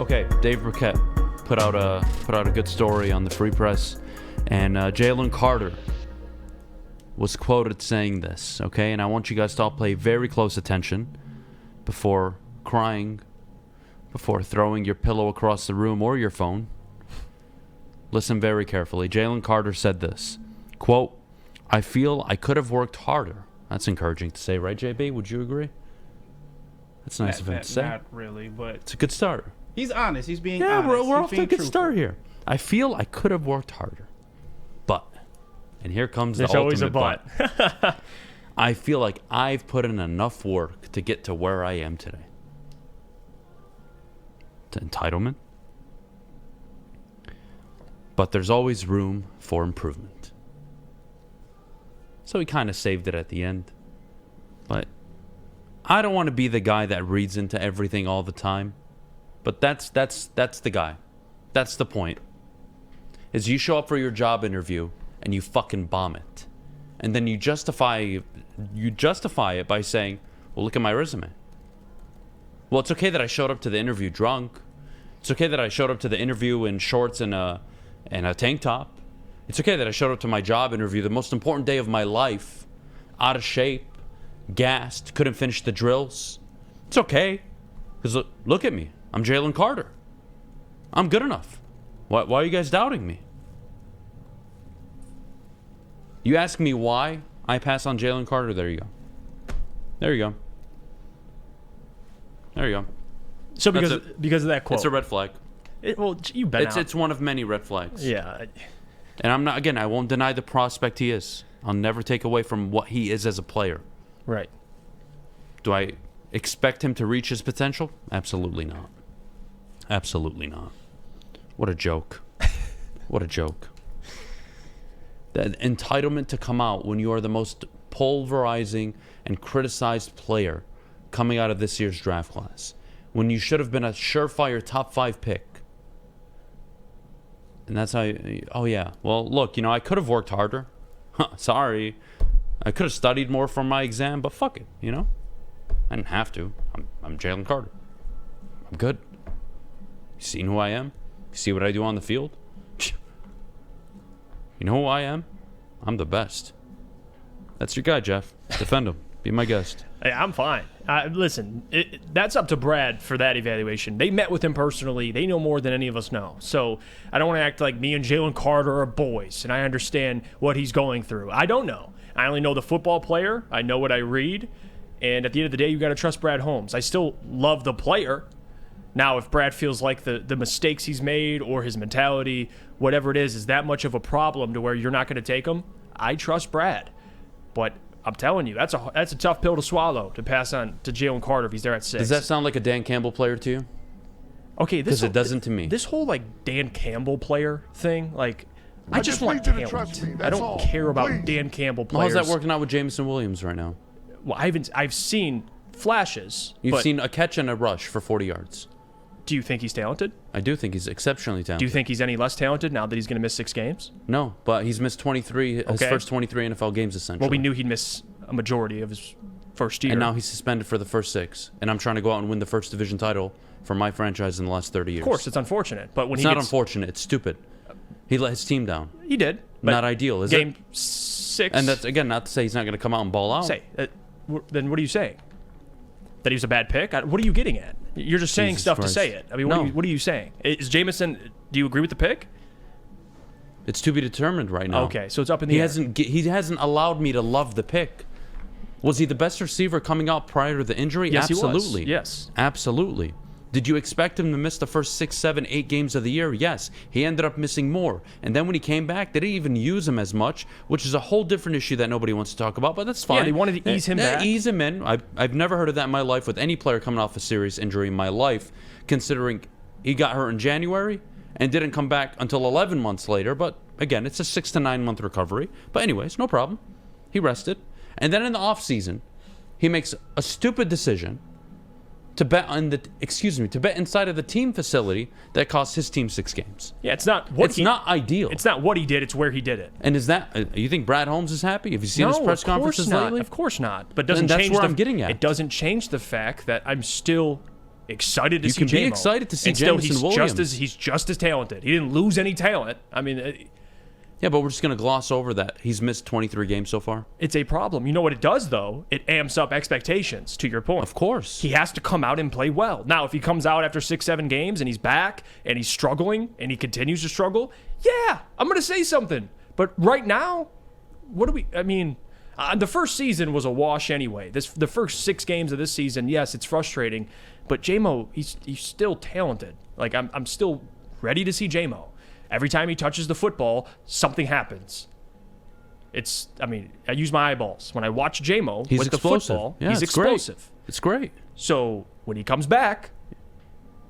Okay, Dave Burkett put out a good story on the Free Press, and Jalen Carter was quoted saying this, okay? And I want you guys to all pay very close attention before crying, before throwing your pillow across the room or your phone. Listen very carefully. Jalen Carter said this, quote, "I feel I could have worked harder." That's encouraging to say, right, JB? Would you agree? That's nice of him to say. Not really, but It's a good start. he's honest. He's being Yeah, honest. we're He's off to a being good truthful. start here. I feel I could have worked harder. But, and here comes the There's always a ultimate but. I feel like I've put in enough work to get to where I am today. To entitlement. But there's always room for improvement. So he kind of saved it at the end. But I don't want to be the guy that reads into everything all the time. But that's the guy. That's the point. Is you show up for your job interview and you fucking bomb it. And then you justify it by saying, "Well, look at my resume." Well, it's okay that I showed up to the interview drunk. It's okay that I showed up to the interview in shorts and a tank top. It's okay that I showed up to my job interview, the most important day of my life, out of shape, gassed, couldn't finish the drills. It's okay. Because look at me. I'm Jalen Carter. I'm good enough. Why are you guys doubting me? You ask me why I pass on Jalen Carter, there you go. There you go. There you go. So because of that quote. It's a red flag. You bet It's one of many red flags. Yeah. And I won't deny the prospect he is. I'll never take away from what he is as a player. Right. Do I expect him to reach his potential? Absolutely not. Absolutely not. What a joke. What a joke. That entitlement to come out when you are the most pulverizing and criticized player coming out of this year's draft class. When you should have been a surefire top 5 pick. And that's how oh yeah. Well, look, I could have worked harder. Sorry. I could have studied more for my exam, but fuck it, I didn't have to. I'm Jalen Carter. I'm good. You seen who I am? You see what I do on the field? You know who I am? I'm the best. That's your guy, Jeff. Defend him. Be my guest. Hey, I'm fine. Listen, that's up to Brad for that evaluation. They met with him personally. They know more than any of us know. So I don't want to act like me and Jalen Carter are boys, and I understand what he's going through. I don't know. I only know the football player. I know what I read. And at the end of the day, you got to trust Brad Holmes. I still love the player. Now, if Brad feels like the mistakes he's made or his mentality, whatever it is that much of a problem to where you're not going to take him, I trust Brad. But I'm telling you, that's a tough pill to swallow to pass on to Jalen Carter if he's there at 6. Does that sound like a Dan Campbell player to you? Okay, because it doesn't to me. This whole Dan Campbell player thing, I just want need you to talent. trust me, I that's don't all. care about Please. Dan Campbell Well, players. how's that working out with Jameson Williams right now? Well, I've seen flashes. You've but seen a catch and a rush for 40 yards. Do you think he's talented? I do think he's exceptionally talented. Do you think he's any less talented now that he's going to miss 6 games? No, but he's missed 23, his Okay. first 23 NFL games essentially. Well, we knew he'd miss a majority of his first year. And now he's suspended for the first 6. And I'm trying to go out and win the first division title for my franchise in the last 30 years. Of course, it's unfortunate. But when It's not unfortunate. It's stupid. He let his team down. He did. But Not ideal, is game it? 6. And that's, again, not to say he's not going to come out and ball out. Then what are you saying? That he was a bad pick? What are you getting at? You're just saying Jesus stuff Christ. to say it. I mean, No. what are you saying? Is Jameson, do you agree with the pick? It's to be determined right now. Okay, so it's up in the air. He hasn't allowed me to love the pick. Was he the best receiver coming out prior to the injury? Yes, Absolutely. he was. Yes. Absolutely. Did you expect him to miss the first 6, 7, 8 games of the year? Yes. He ended up missing more. And then when he came back, they didn't even use him as much, which is a whole different issue that nobody wants to talk about, but that's fine. Yeah, they wanted to ease him back. Ease him in. I've never heard of that in my life with any player coming off a serious injury in my life, considering he got hurt in January and didn't come back until 11 months later. But again, it's a 6 to 9 month recovery. But anyways, no problem. He rested. And then in the offseason, he makes a stupid decision to bet inside of the team facility that cost his team 6 games. Yeah, it's not not ideal. It's not what he did, it's where he did it. And is that you think Brad Holmes is happy? Have you seen his press conferences not. lately? Of course not. But it doesn't And that's change where I'm getting at. It doesn't change the fact that I'm still excited to You see can be J-Mo. excited to see and still, Jamison Williams. he's just as talented. He didn't lose any talent. I mean, Yeah, but we're just going to gloss over that. He's missed 23 games so far. it's a problem. You know what it does, though? It amps up expectations, to your point. Of course. He has to come out and play well. Now, if he comes out after 6-7 games and he's back and he's struggling and he continues to struggle, yeah, I'm going to say something. But right now, the first season was a wash anyway. The first 6 games of this season, yes, it's frustrating. But J-Mo, he's still talented. Like, I'm still ready to see J-Mo. Every time he touches the football, something happens. I use my eyeballs. When I watch J-Mo He's with explosive. the football, Yeah, he's it's great. explosive. It's great. So when he comes back,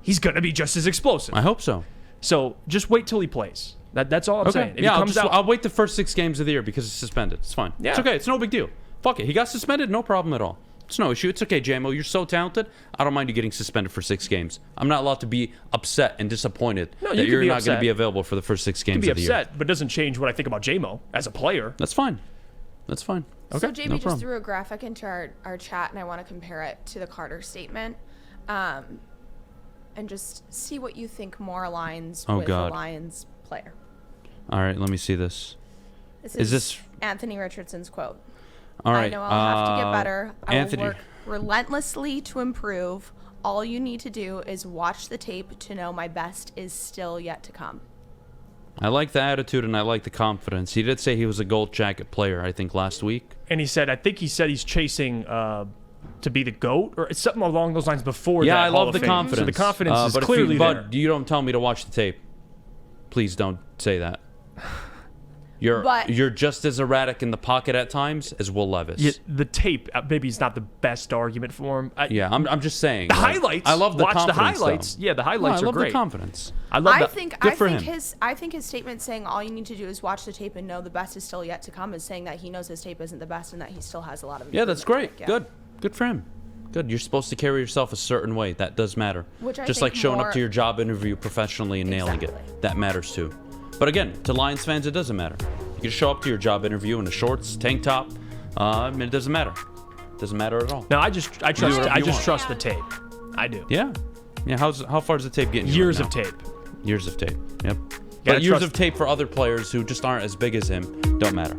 he's going to be just as explosive. I hope so. So just wait till he plays. That's all I'm saying. If he comes out, I'll wait the first 6 games of the year because it's suspended. It's fine. Yeah. It's okay. It's no big deal. Fuck it. He got suspended. No problem at all. It's no issue. It's okay, J-Mo. You're so talented. I don't mind you getting suspended for 6 games. I'm not allowed to be upset and disappointed No, you that can you're be not going to upset. be available for the first 6 games be of the year. upset, but it doesn't change what I think about J-Mo as a player. That's fine. That's fine. So Okay, JB no just problem. threw a graphic into our chat, and I want to compare it to the Carter statement, and just see what you think more aligns Oh, with God. the Lions player. All right, let me see this. This Is this- Anthony Richardson's quote? All right. I know I'll have to get better. I Anthony. will work relentlessly to improve. All you need to do is watch the tape to know my best is still yet to come. I like the attitude and I like the confidence. He did say he was a gold jacket player, I think, last week. And he said he's chasing to be the GOAT or something along those lines before that. Yeah, I Hall love of the Fame. confidence. So the confidence is but clearly there. But you don't tell me to watch the tape. Please don't say that. But- You're just as erratic in the pocket at times as Will Levis. Yeah, the tape maybe is not the best argument for him. I'm just saying. The like, highlights. I love the Watch the confidence, highlights. though. Yeah, the No, highlights I are love great. the confidence. I love I that. think Good for him. his statement saying all you need to do is watch the tape and know the best is still yet to come is saying that he knows his tape isn't the best and that he still has a lot of Yeah, that's improvement great. to make. Yeah. Good for him. Good. You're supposed to carry yourself a certain way. That does matter. Which I just think like showing up more- to your job interview professionally and nailing it. Exactly. That matters too. But again, to Lions fans, it doesn't matter. You can show up to your job interview in a shorts, tank top. It doesn't matter. It doesn't matter at all. No, I just whatever you want. trust the tape. I do. Yeah. Yeah. How far is the tape getting you? Years right of now? tape. Years of tape. Yep. Gotta But years trust- of tape for other players who just aren't as big as him don't matter.